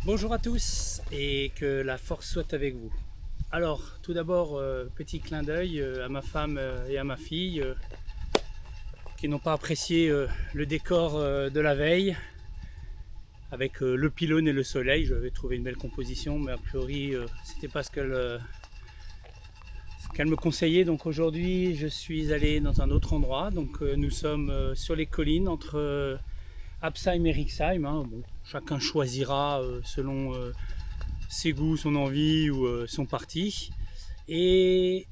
Bonjour à tous et que la force soit avec vous. Alors, tout d'abord, petit clin d'œil à ma femme et à ma fille qui n'ont pas apprécié le décor de la veille avec le pylône et le soleil. J'avais trouvé une belle composition, mais a priori, c'était pas ce qu'elle me conseillait. Donc aujourd'hui, je suis allé dans un autre endroit. Donc nous sommes sur les collines entre Absheim et Rixheim. Hein. Bon, chacun choisira selon ses goûts, son envie ou son parti. Et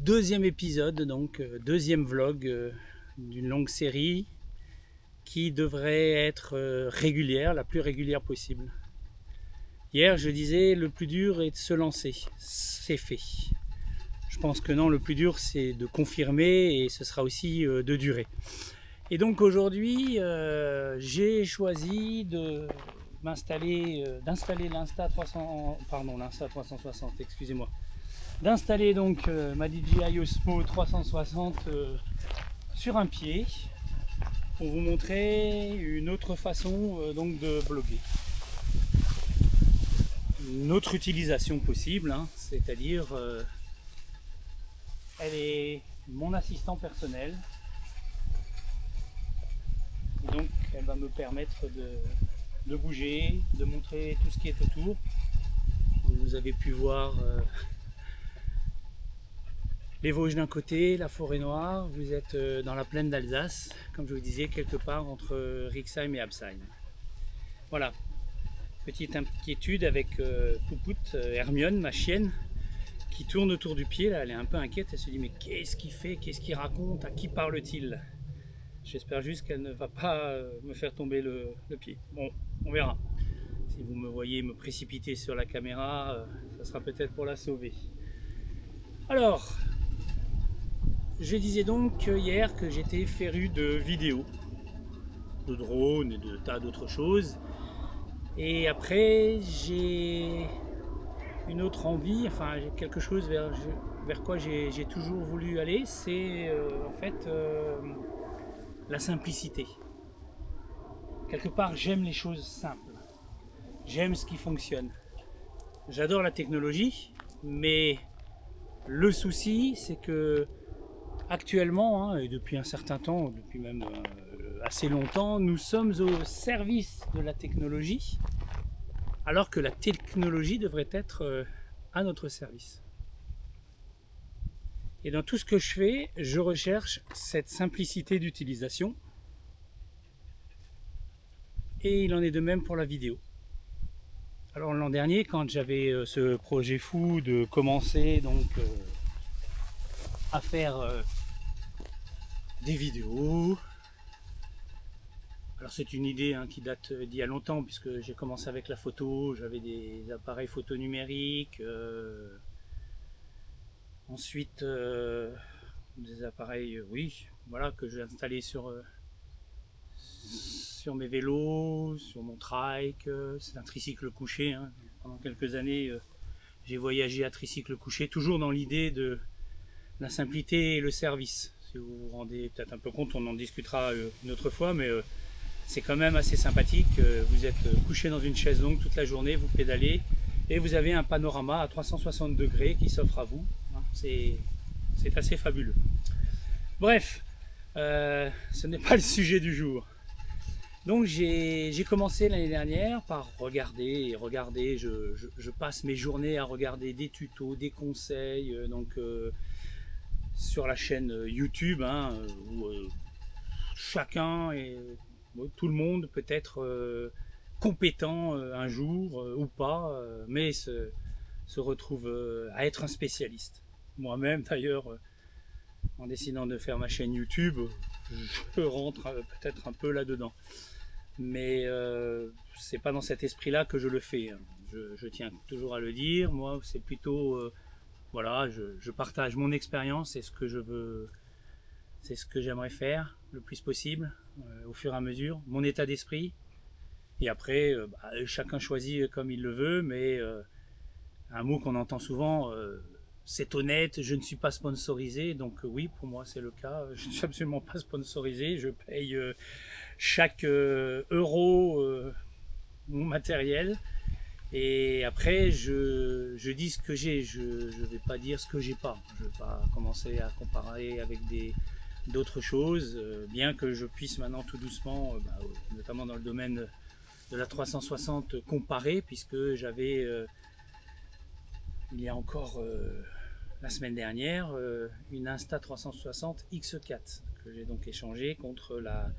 deuxième épisode, donc deuxième vlog d'une longue série qui devrait être régulière, la plus régulière possible. Hier, je disais, le plus dur est de se lancer. C'est fait. Je pense que non, le plus dur, c'est de confirmer et ce sera aussi de durer. Et donc aujourd'hui, j'ai choisi de d'installer l'Insta 360, excusez-moi. D'installer donc ma DJI Osmo 360 sur un pied pour vous montrer une autre façon donc de bloguer. Une autre utilisation possible, hein, c'est-à-dire elle est mon assistant personnel. Et donc elle va me permettre de bouger, de montrer tout ce qui est autour. Vous avez pu voir les Vosges d'un côté, la forêt noire, vous êtes dans la plaine d'Alsace, comme je vous disais, quelque part entre Rixheim et Absheim. Voilà, petite inquiétude avec Poupout, Hermione, ma chienne, qui tourne autour du pied, là, elle est un peu inquiète, elle se dit mais qu'est-ce qu'il fait, qu'est-ce qu'il raconte, à qui parle-t-il? J'espère juste qu'elle ne va pas me faire tomber le pied. Bon, on verra. Si vous me voyez me précipiter sur la caméra, ça sera peut-être pour la sauver. Alors, je disais donc hier que j'étais féru de vidéos, de drones et de tas d'autres choses. Et après, j'ai une autre envie, enfin quelque chose vers quoi j'ai toujours voulu aller, c'est en fait la simplicité. Quelque part, j'aime les choses simples. J'aime ce qui fonctionne. J'adore la technologie, mais le souci, c'est que actuellement, hein, et depuis un certain temps, depuis même assez longtemps, nous sommes au service de la technologie, alors que la technologie devrait être à notre service. Et dans tout ce que je fais, je recherche cette simplicité d'utilisation. Et il en est de même pour la vidéo. Alors l'an dernier, quand j'avais ce projet fou de commencer donc à faire des vidéos. Alors c'est une idée qui date d'il y a longtemps puisque j'ai commencé avec la photo, j'avais des appareils photo numériques, ensuite des appareils oui, voilà, que j'ai installés sur mes vélos, sur mon trike, c'est un tricycle couché. Hein. Pendant quelques années, j'ai voyagé à tricycle couché, toujours dans l'idée de la simplicité et le service. Si vous vous rendez peut-être un peu compte, on en discutera une autre fois, mais c'est quand même assez sympathique. Vous êtes couché dans une chaise longue toute la journée, vous pédalez, et vous avez un panorama à 360 degrés qui s'offre à vous. C'est assez fabuleux. Bref, ce n'est pas le sujet du jour. Donc j'ai commencé l'année dernière par regarder, je passe mes journées à regarder des tutos, des conseils, sur la chaîne YouTube, hein, où chacun et tout le monde peut être compétent un jour ou pas, mais se retrouve à être un spécialiste. Moi-même d'ailleurs, en décidant de faire ma chaîne YouTube, je rentre peut-être un peu là-dedans. Mais c'est pas dans cet esprit-là que je le fais. Hein. Je tiens toujours à le dire. Moi, c'est plutôt voilà, je partage mon expérience et ce que je veux, c'est ce que j'aimerais faire le plus possible au fur et à mesure, mon état d'esprit. Et après, chacun choisit comme il le veut, mais un mot qu'on entend souvent, c'est honnête, je ne suis pas sponsorisé. Donc oui, pour moi c'est le cas, je ne suis absolument pas sponsorisé, je paye chaque euro mon matériel. Et après, je dis ce que j'ai, je ne vais pas dire ce que j'ai pas. Je ne vais pas commencer à comparer avec d'autres choses, bien que je puisse maintenant tout doucement, notamment dans le domaine de la 360, comparer, puisque j'avais, il y a encore la semaine dernière, une Insta360 X4, que j'ai donc échangé contre la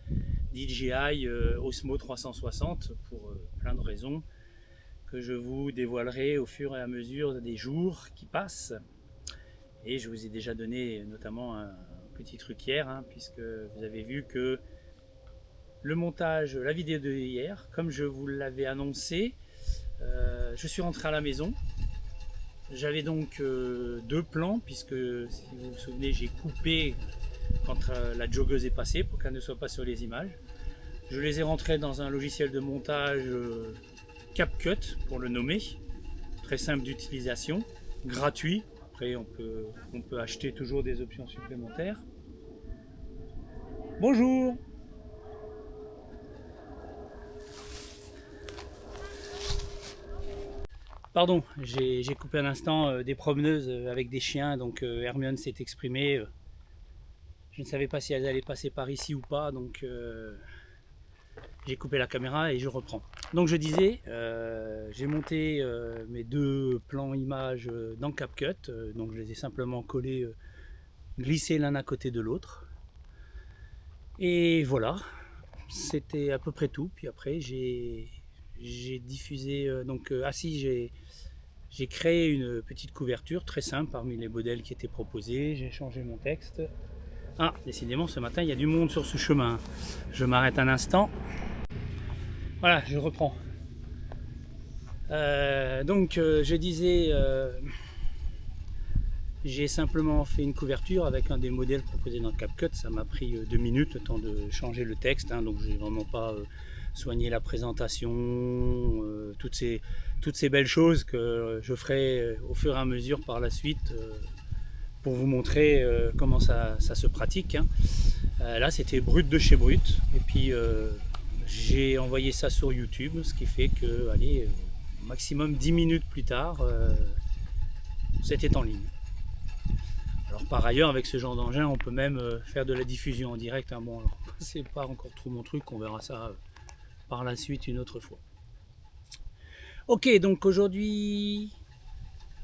DJI Osmo 360 pour plein de raisons, que je vous dévoilerai au fur et à mesure des jours qui passent. Et je vous ai déjà donné notamment un petit truc hier, puisque vous avez vu que le montage, la vidéo de hier, comme je vous l'avais annoncé, je suis rentré à la maison. J'avais donc deux plans, puisque si vous vous souvenez, j'ai coupé quand la joggeuse est passée pour qu'elle ne soit pas sur les images. Je les ai rentrés dans un logiciel de montage CapCut pour le nommer, très simple d'utilisation, gratuit. Après on peut acheter toujours des options supplémentaires. Bonjour. Pardon, j'ai coupé un instant des promeneuses avec des chiens, donc Hermione s'est exprimée. Je ne savais pas si elles allaient passer par ici ou pas, donc j'ai coupé la caméra et je reprends. Donc je disais, j'ai monté mes deux plans images dans CapCut, donc je les ai simplement collés, glissés l'un à côté de l'autre. Et voilà, c'était à peu près tout. Puis après j'ai diffusé, j'ai créé une petite couverture très simple parmi les modèles qui étaient proposés. J'ai changé mon texte. Ah, décidément ce matin il y a du monde sur ce chemin. Je m'arrête un instant. Voilà, je reprends. Je disais, j'ai simplement fait une couverture avec un des modèles proposés dans CapCut. Ça m'a pris 2 minutes, le temps de changer le texte, donc j'ai vraiment pas soigné la présentation, toutes ces belles choses que je ferai au fur et à mesure par la suite pour vous montrer comment ça se pratique. Là c'était brut de chez brut, et puis j'ai envoyé ça sur YouTube, ce qui fait que, allez, maximum 10 minutes plus tard, c'était en ligne. Alors par ailleurs, avec ce genre d'engin, on peut même faire de la diffusion en direct. Bon, alors, c'est pas encore trop mon truc, on verra ça par la suite une autre fois. Ok, donc aujourd'hui,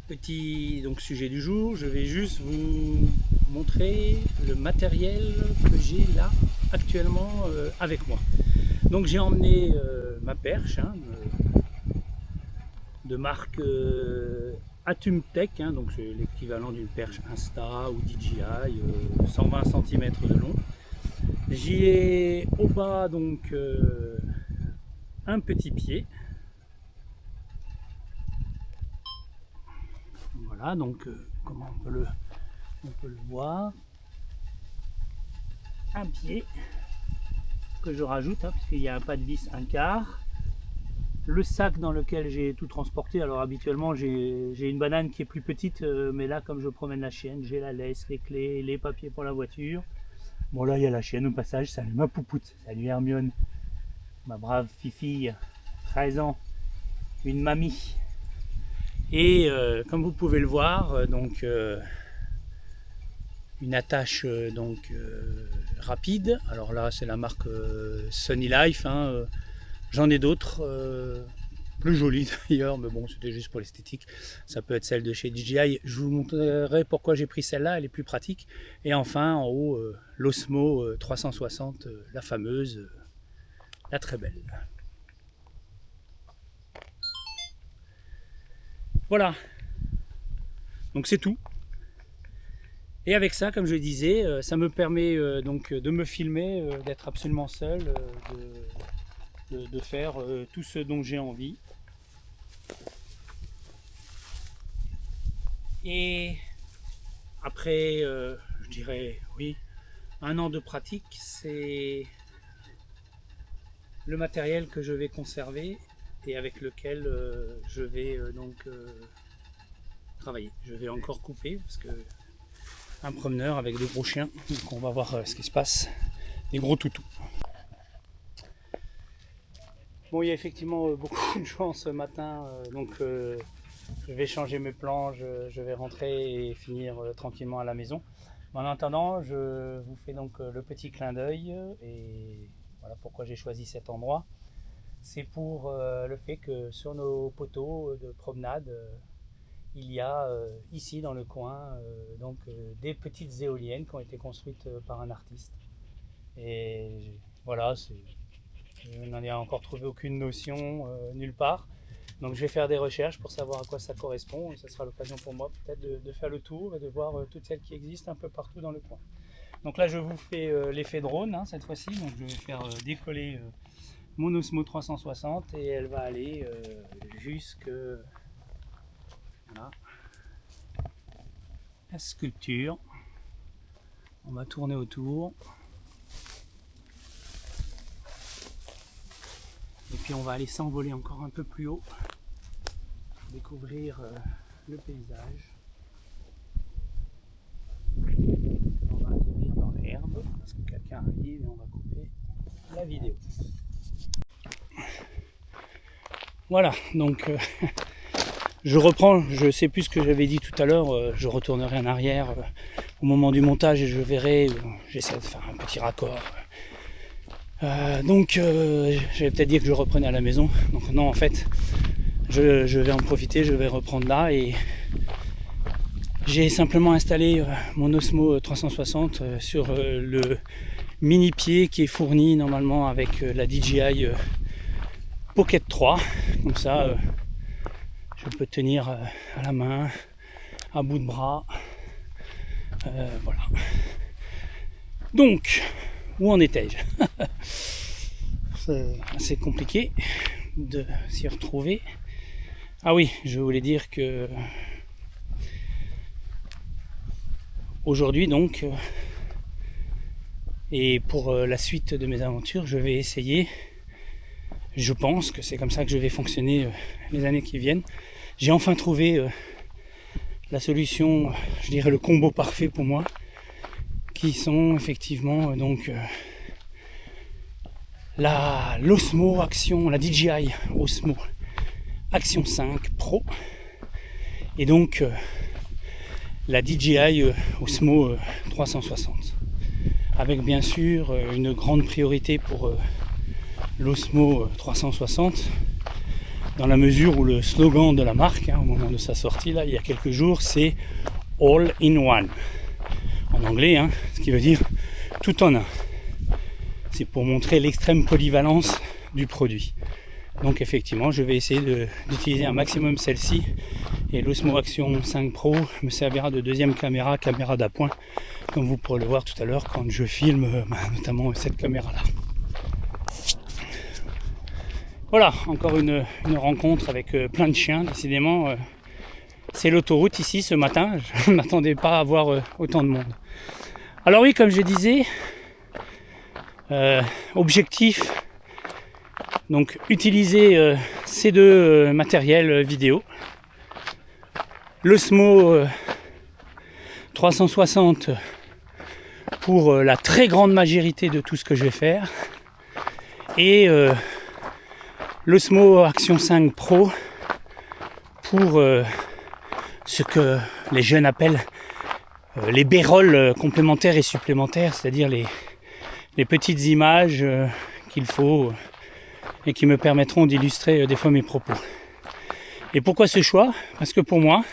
petit sujet du jour, je vais juste vous montrer le matériel que j'ai là actuellement avec moi. Donc j'ai emmené ma perche de marque Atumtech, donc c'est l'équivalent d'une perche Insta ou DJI, 120 cm de long. J'y ai au bas donc un petit pied. Voilà, donc comment on peut le voir. Un pied que je rajoute, parce qu'il y a un pas de vis 1/4. Le sac dans lequel j'ai tout transporté. Alors habituellement j'ai une banane qui est plus petite, mais là comme je promène la chienne, j'ai la laisse, les clés, les papiers pour la voiture. Bon là il y a la chienne au passage. Salut ma poupoute, salut Hermione, ma brave fifille, 13 ans, une mamie. Et comme vous pouvez le voir, une attache rapide. Alors là c'est la marque Sunny Life, j'en ai d'autres plus jolies d'ailleurs, mais bon c'était juste pour l'esthétique. Ça peut être celle de chez DJI, je vous montrerai pourquoi j'ai pris celle-là, elle est plus pratique. Et enfin en haut l'Osmo 360, la fameuse, la très belle. Voilà, donc c'est tout. Et avec ça, comme je le disais, ça me permet de me filmer, d'être absolument seul, de faire tout ce dont j'ai envie. Et après, je dirais, oui, 1 an de pratique, c'est le matériel que je vais conserver et avec lequel je vais travailler. Je vais encore couper parce que un promeneur avec de gros chiens, donc on va voir ce qui se passe, des gros toutous. Bon, il y a effectivement beaucoup de gens ce matin, donc je vais changer mes plans, je vais rentrer et finir tranquillement à la maison. Mais en attendant, je vous fais donc le petit clin d'œil et voilà pourquoi j'ai choisi cet endroit. C'est pour le fait que sur nos poteaux de promenade, il y a ici dans le coin des petites éoliennes qui ont été construites par un artiste. Et voilà, je n'en ai encore trouvé aucune notion nulle part. Donc je vais faire des recherches pour savoir à quoi ça correspond et ce sera l'occasion pour moi peut-être de faire le tour et de voir toutes celles qui existent un peu partout dans le coin. Donc là je vous fais l'effet drone cette fois-ci. Donc je vais faire décoller mon Osmo 360 et elle va aller jusque voilà, la sculpture. On va tourner autour. Et puis on va aller s'envoler encore un peu plus haut pour découvrir le paysage. On va atterrir dans l'herbe parce que quelqu'un arrive et on va couper la vidéo. Voilà, donc je reprends, je ne sais plus ce que j'avais dit tout à l'heure, je retournerai en arrière au moment du montage et je verrai, j'essaie de faire un petit raccord. J'allais peut-être dire que je reprenais à la maison. Donc non, en fait, je vais en profiter, je vais reprendre là et j'ai simplement installé mon Osmo 360 sur le mini pied qui est fourni normalement avec la DJI Pocket 3. Comme ça, je peux tenir à la main, à bout de bras. Voilà. Donc, où en étais-je? C'est assez compliqué de s'y retrouver. Ah oui, je voulais dire que aujourd'hui donc et pour la suite de mes aventures, je vais essayer, je pense que c'est comme ça que je vais fonctionner les années qui viennent. J'ai enfin trouvé la solution, je dirais le combo parfait pour moi, qui sont effectivement l'Osmo Action, la DJI Osmo Action 5 Pro et donc la DJI Osmo 360 avec bien sûr une grande priorité pour l'Osmo 360 dans la mesure où le slogan de la marque au moment de sa sortie là il y a quelques jours c'est All in One en anglais, ce qui veut dire tout en un. C'est pour montrer l'extrême polyvalence du produit. Donc effectivement, je vais essayer d'utiliser un maximum celle-ci. Et l'Osmo Action 5 Pro me servira de deuxième caméra d'appoint, comme vous pourrez le voir tout à l'heure quand je filme notamment cette caméra-là. Voilà, encore une rencontre avec plein de chiens, décidément. C'est l'autoroute ici ce matin, je ne m'attendais pas à voir autant de monde. Alors oui, comme je disais, objectif, donc utiliser ces deux matériels vidéo. L'Osmo 360 pour la très grande majorité de tout ce que je vais faire. Et l'Osmo Action 5 Pro pour ce que les jeunes appellent les B-rolls complémentaires et supplémentaires, c'est-à-dire les petites images qu'il faut et qui me permettront d'illustrer des fois mes propos. Et pourquoi ce choix? Parce que pour moi,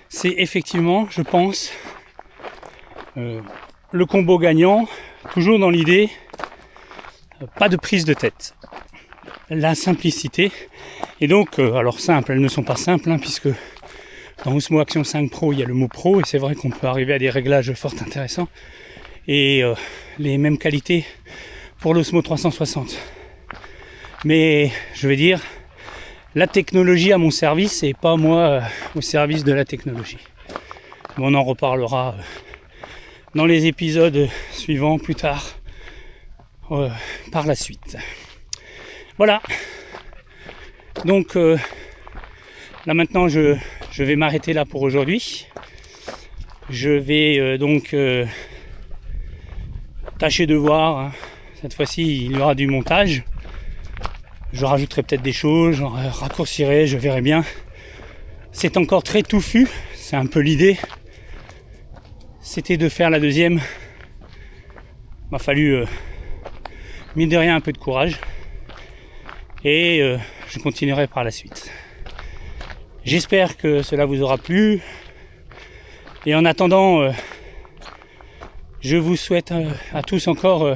c'est effectivement, je pense, le combo gagnant, toujours dans l'idée, pas de prise de tête. La simplicité. Et donc, alors simple, elles ne sont pas simples, puisque dans Osmo Action 5 Pro, il y a le mot Pro, et c'est vrai qu'on peut arriver à des réglages fort intéressants. Et les mêmes qualités pour l'Osmo 360. Mais je veux dire, la technologie à mon service et pas moi au service de la technologie. Mais on en reparlera dans les épisodes suivants plus tard par la suite. Voilà. Donc là maintenant je vais m'arrêter là pour aujourd'hui. Je vais tâcher de voir. Cette fois-ci il y aura du montage. Je rajouterai peut-être des choses, j'en raccourcirai, je verrai bien. C'est encore très touffu, c'est un peu l'idée. C'était de faire la deuxième. Il m'a fallu, mine de rien, un peu de courage. Et je continuerai par la suite. J'espère que cela vous aura plu. Et en attendant, je vous souhaite à tous encore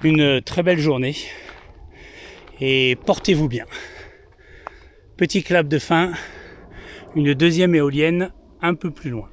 une très belle journée. Et portez-vous bien. Petit clap de fin, une deuxième éolienne un peu plus loin.